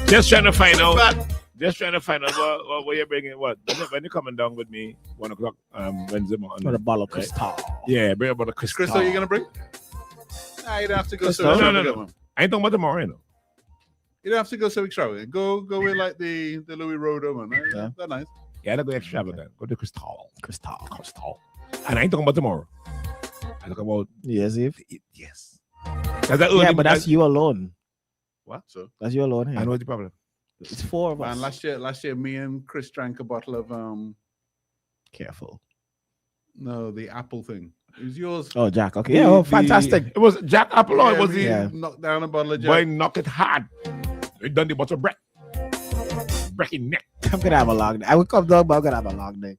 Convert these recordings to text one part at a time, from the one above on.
Just trying to find out. Just trying to find out what you're bringing. What when you're coming down with me 1 o'clock Wednesday morning? With a bottle of Cristal. Yeah, bring a bottle of Cristal. Cristal, you gonna bring? Nah, you don't have to go so No. I ain't talking about tomorrow, you know. You don't have to go so extravagant. Go with like the Louis Rodo man. Right? Yeah. That's nice. Yeah, go extravagant. Go to Cristal. And I ain't talking about tomorrow. I talk about Yes, if. yes. Yeah, but that's you alone. What? So That's you alone. I Here. know the problem. It's 4 of us. man, last year, me and Chris drank a bottle of Careful. no, the apple thing. It was yours. Oh, Jack. Okay. Yeah. Oh, fantastic. It was Jack Apple or was he? Yeah. Knocked down a bottle of Jack. Boy, knock it hard. We done the bottle break. Breaking neck. I'm gonna have a long day. I would come down, but I'm gonna have a long day.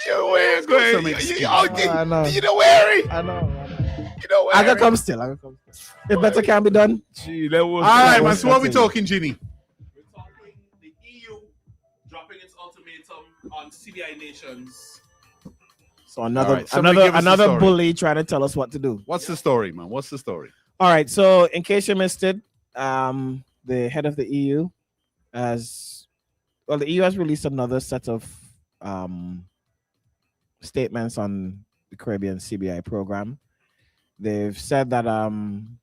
You where going? Some excuse. I know. You know where? I know. You know where? I can come still. If better can be done. Gee, that was. All right, man. was So what we nothing. talking, Ginny? We're talking the EU dropping its ultimatum on CBI nations. So another All right, somebody give us the story. bully trying to tell us what to do. What's the story, man? What's the story? All right. So in case you missed it, the head of the EU the EU has released another set of statements on the Carribean Cbi program. They've said that kind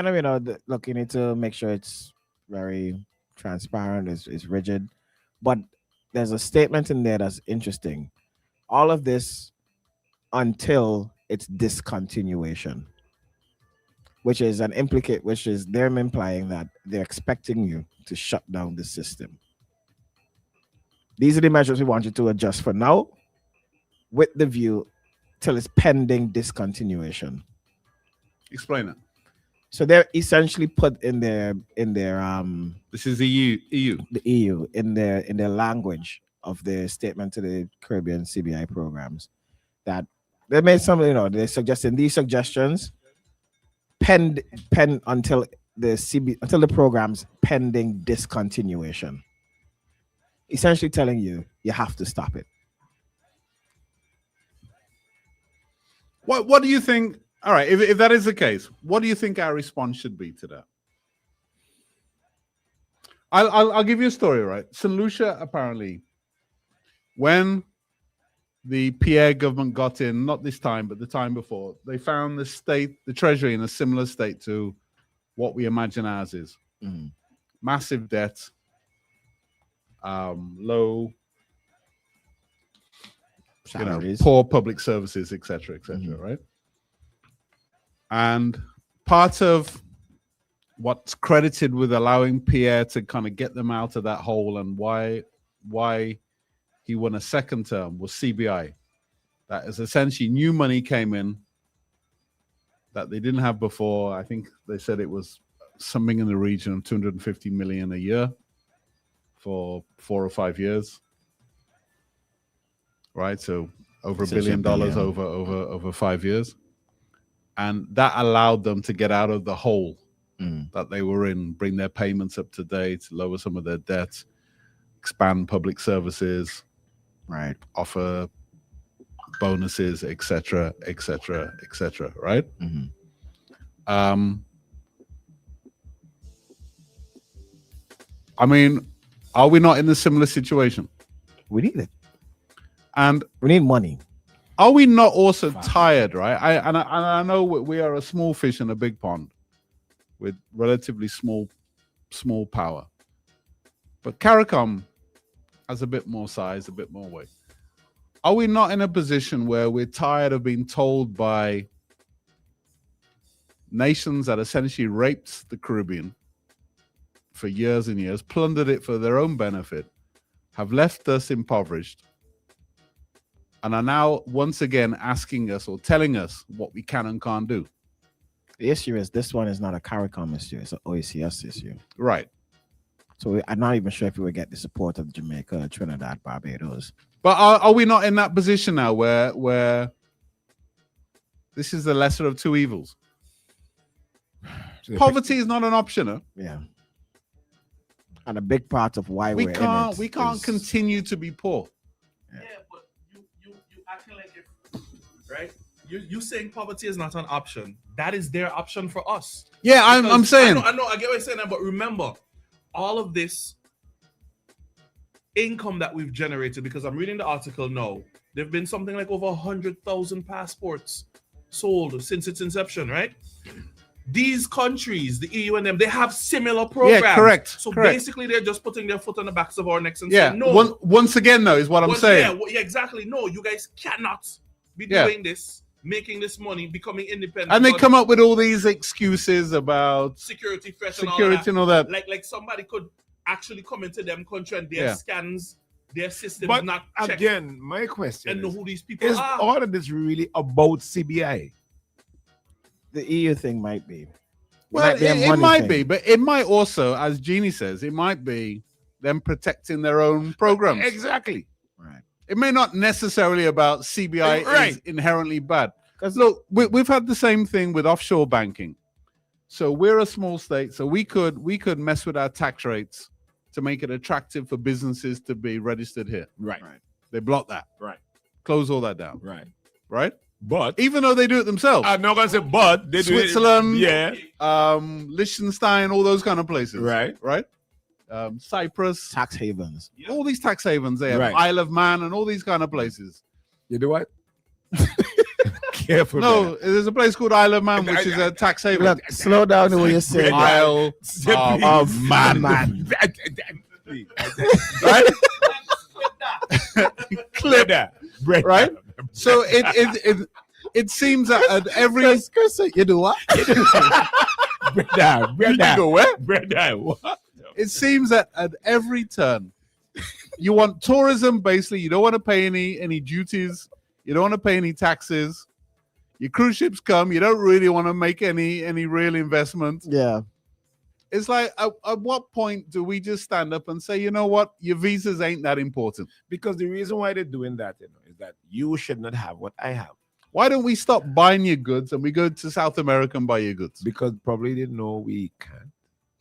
of look, you need to make sure it's very transparent, it's rigid, but there's a statement in there that's interesting. All of this until its discontinuation, which is them implying that they're expecting you to shut down the system. These are the measures we want you to adjust for now, with the view till it's pending discontinuation. Explain it. So they're essentially put in their This is the EU. the EU in their language of their statement to the Caribbean CBI programs that they made some, they're suggesting these suggestions pen until the program's pending discontinuation. Essentially telling you have to stop it. What do you think? All right, if that is the case, what do you think our response should be to that? I'll give you a story, right? St. Lucia, apparently, when the Pierre government got in, not this time, but the time before, they found the treasury in a similar state to what we imagine ours is. Mm-hmm. Massive debt, low, Salaries. poor public services, etc., right? And part of what's credited with allowing Pierre to kind of get them out of that hole and why he won a second term was CBI. That is essentially new money came in that they didn't have before. I think they said it was something in the region of 250 million a year for 4 or 5 years. Right? So over $1 billion over 5 years. And that allowed them to get out of the hole that they were in, bring their payments up to date, lower some of their debts, expand public services, Right. offer bonuses, etc., right? Mm-hmm. I mean, are we not in a similar situation? We need it. And We need money. are we not also tired, right? I know we are a small fish in a big pond with relatively small power. But CARICOM has a bit more size, a bit more weight. Are we not in a position where we're tired of being told by nations that essentially raped the Caribbean for years and years, plundered it for their own benefit, have left us impoverished, and are now once again asking us or telling us what we can and can't do? The issue is this one is not a CARICOM issue, it's an OECS issue. Right. So I'm not even sure if we would get the support of Jamaica, Trinidad, Barbados. But are we not in that position now where this is the lesser of two evils? Poverty is not an option. Huh? Yeah. And a big part of why We we're can't in it is- continue to be poor. Yeah, but you acting like if right? You saying poverty is not an option. That is their option for us. Yeah, I'm Because saying. I know I get what you're saying, but remember, all of this income that we've generated, because I'm reading the article now, there've been something like over 100,000 passports sold since its inception, right? These countries, the EU and them, they have similar programs. Yeah, correct. So correct. basically, they're just putting their foot on the backs of our necks and Yeah. saying, no. Once again, though, is what I'm saying. Yeah, exactly. No, you guys cannot be Yeah. doing this, making this money, becoming independent. And they come up with all these excuses about security threats security and all that. Like somebody could actually come into them country and their scans, their systems But not checked again, my question and know is, who these people is are. all of this really about CBI? The EU thing might be. Well, a it money might thing. be, but it might also, as Jeannie says, it might be them protecting their own programs. Exactly. Right. It may not necessarily about CBI Right. is inherently bad. Because Look, we've had the same thing with offshore banking. So we're a small state, so we could mess with our tax rates to make it attractive for businesses to be registered here. Right. They block that. Right. Close all that down. Right. Right? But Even though they do it themselves. I'm not gonna say but they Switzerland, do it. Yeah. Liechtenstein, all those kind of places. Right. Right? Cyprus, tax havens. all these tax havens they have. Right. Isle of Man and all these kind of places. You do what? Careful. No, man. there's a place called Isle of Man, which is a tax haven. Look, slow down the way you say Right. that. Isle Simply- of Man. Right? Clear that. Break Right? that. So it seems that at every Chris, you do what? Break that. Break you that. go where? Break that. What? It seems that at every turn, you want tourism. Basically, you don't want to pay any duties. You don't want to pay any taxes. Your cruise ships come. You don't really want to make any real investment. Yeah. It's like, at what point do we just stand up and say, you know what, your visas ain't that important? Because the reason why they're doing that, is that you should not have what I have. Why don't we stop buying your goods and we go to South America and buy your goods? Because probably they know we can't.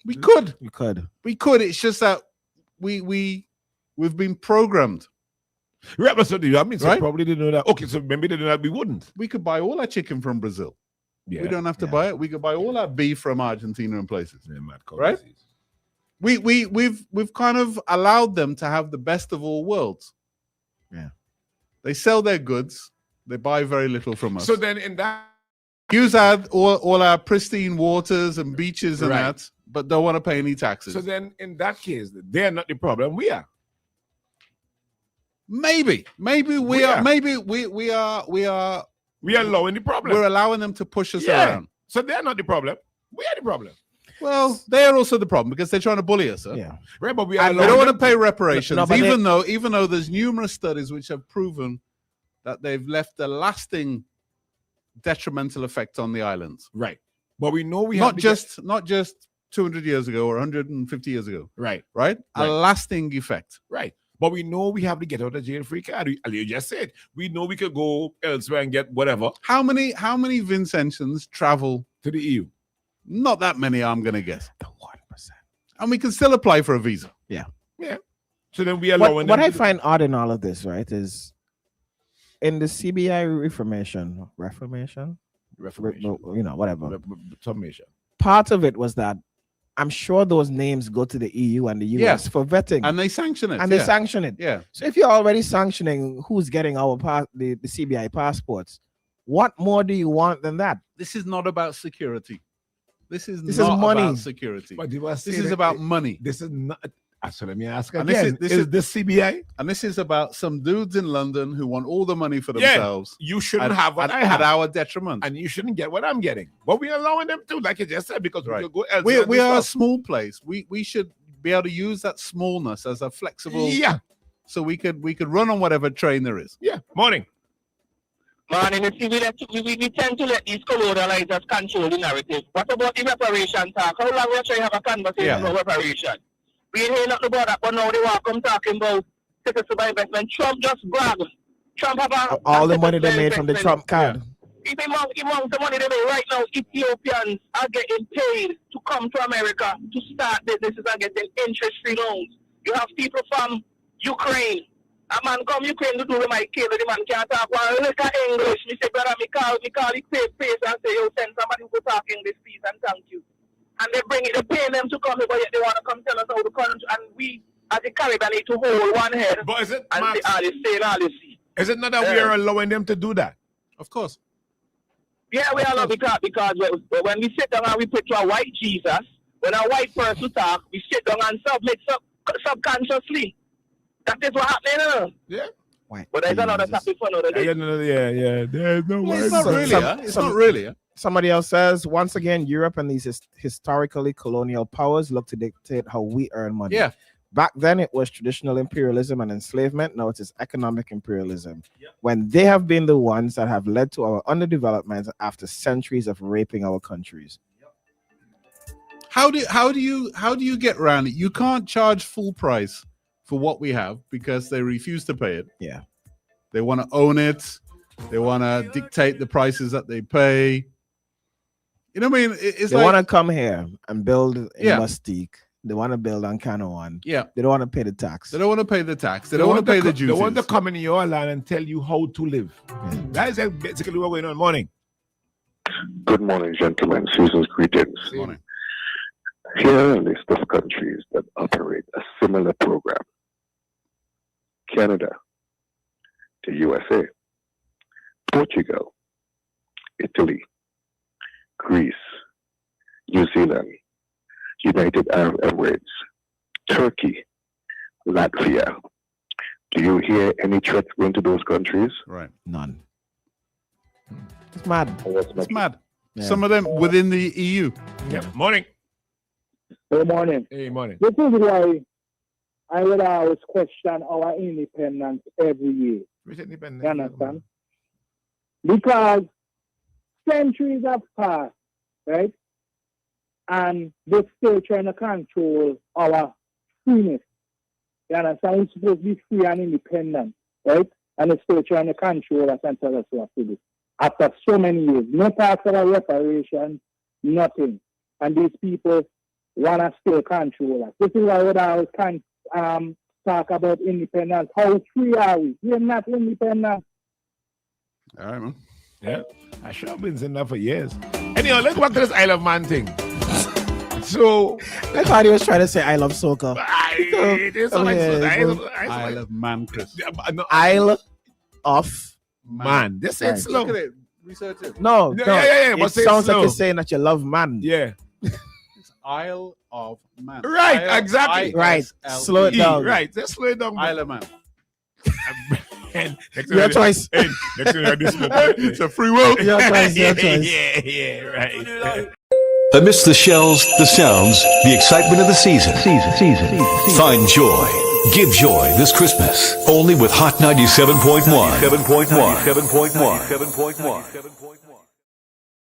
We could. You could. We could. It's just that we've been programmed. Right, but so I mean, so Right? probably they know that. Okay, so maybe they know that we wouldn't. We could buy all our chicken from Brazil. Yeah. We don't have to Yeah. buy it. We could buy all our beef from Argentina and places. Yeah, mad Right? currencies. We've kind of allowed them to have the best of all worlds. Yeah. They sell their goods. They buy very little from us. So then in that use all our pristine waters and beaches and Right. that, but don't want to pay any taxes. so then in that case, they're not the problem. We are. maybe we We are. are. Maybe we are. We are allowing the problem. We're allowing them to push us Yeah. around. So they're not the problem. We are the problem. Well, they're also the problem because they're trying to bully us. Huh? Yeah. Right, but we are And they allowing don't want to them pay reparations, No, but even though there's numerous studies which have proven that they've left a lasting detrimental effect on the islands. Right. But we know we Not have to just 200 years ago or 150 years ago, right. right? A Right. lasting effect. Right. But we know we have to get out of jail free card. You just said we know we could go elsewhere and get whatever How many Vincentians travel? to the EU. Not that many, I'm going to guess. The 1%. And we can still apply for a visa. So then we are allowing What them I to- find odd in all of this, right, is in the CBI reformation, you know, whatever. Summation. Part of it was that I'm sure those names go to the EU and the US for vetting, And they sanction it. and they yeah. sanction it. Yeah. So if you're already sanctioning who's getting our the CBI passports, what more do you want than that? This is not about security. This is This not is money. about security. But you must This say is that about money. this is not. So let me ask And again. this Is is- this CBI? And this is about some dudes in London who want all the money for Yeah. themselves You shouldn't at, have what at- I at have, our detriment. and you shouldn't get what I'm getting. But we're allowing them to, like you just said, because Right. we could go elsewhere. We and do are a stuff. small place. We should be able to use that smallness as a flexible. Yeah. So we could run on whatever train there is. Yeah. Morning. Man, in the TV, we tend to let these colonializers control the narrative. What about the reparation talk? How long we try to have a conversation Yeah. about reparation? We ain't hear nothing about that, but now they want to come talking about citizen investment. Trump just grabbed. Trump have All the money they made from the Trump card. Among the money they made right now, Ethiopians are getting paid to come to America to start businesses and getting interest-free loans. You have people from Ukraine. A man come Ukraine to do my kid, the man can't talk one little English. Me say, brother, me call the face and say, yo, send somebody who talk English, please, and thank you. And they bring it, they pay them to come here, but yet they want to come tell us how now the country, and we as the Caribbean need to hold one head But is it, and Max, say all this saying all this. is it not that we are allowing them to do that? Of course. Yeah, we are not because when we sit down and we picture a white Jesus, when a white person talk, we sit down and submit subconsciously. That is what happening. Yeah. But there's another topic for another day. Yeah. There's no Well, way. it's not really. It's not really. Somebody else says, once again, Europe and these historically colonial powers look to dictate how we earn money. Yeah. Back then, it was traditional imperialism and enslavement. Now it is economic imperialism. When they have been the ones that have led to our underdevelopment after centuries of raping our countries. How do you get around it? You can't charge full price for what we have because they refuse to pay it. Yeah. They want to own it. They want to dictate the prices that they pay. You know what I mean? It's They like, want to come here and build in Yeah. Mustique. They want to build on Canoan. yeah. They don't want to pay the tax. They don't want to pay the tax. They don't want to pay the duties. They want to come in your land and tell you how to live. That is basically what's going on. Morning. Good morning, gentlemen. Season's greetings. Morning. Here are a list of countries that operate a similar program: Canada, the USA, Portugal, Italy, Greece, New Zealand, United Arab Emirates, Turkey, Latvia. Do you hear any threats going to those countries? Right. None. It's mad. It's mad. Yeah. Some of them within the EU. Yeah. Morning. Good morning. Hey, morning. This is why I would always question our independence every year. Which independent? You understand? Because centuries have passed, right? And they're still trying to control our freeness. You understand? We're supposed to be free and independent, right? And they're still trying to control us and tell us what to do. After so many years, no tax or reparation, nothing. And these people want to still control us. This is why I always talk about independence. How free are we? We're not independent. All right, man. Yeah. I sure have been saying that for years. Anyhow, let's go back to this Isle of Man thing. So, I thought he was trying to say I love soccer. it is so like Isle of Man, Chris. No, Isle of Man. This Right. is slow. Look at it. Research it. No, Yeah, no. yeah. It But say sounds like slow. you're saying that you love man. Yeah. It's Isle of Man. Right, Isle- exactly. Right. ISLE. Slow it down. Right. Just slow it down. Isle of Man. And next Your thing- choice. Hey, next thing I do, it's a free world. Your choice, your choice. Yeah, right. Amidst the shells, the sounds, the excitement of the season. Find joy. Give joy this Christmas. Only with Hot 97.1. 7.1.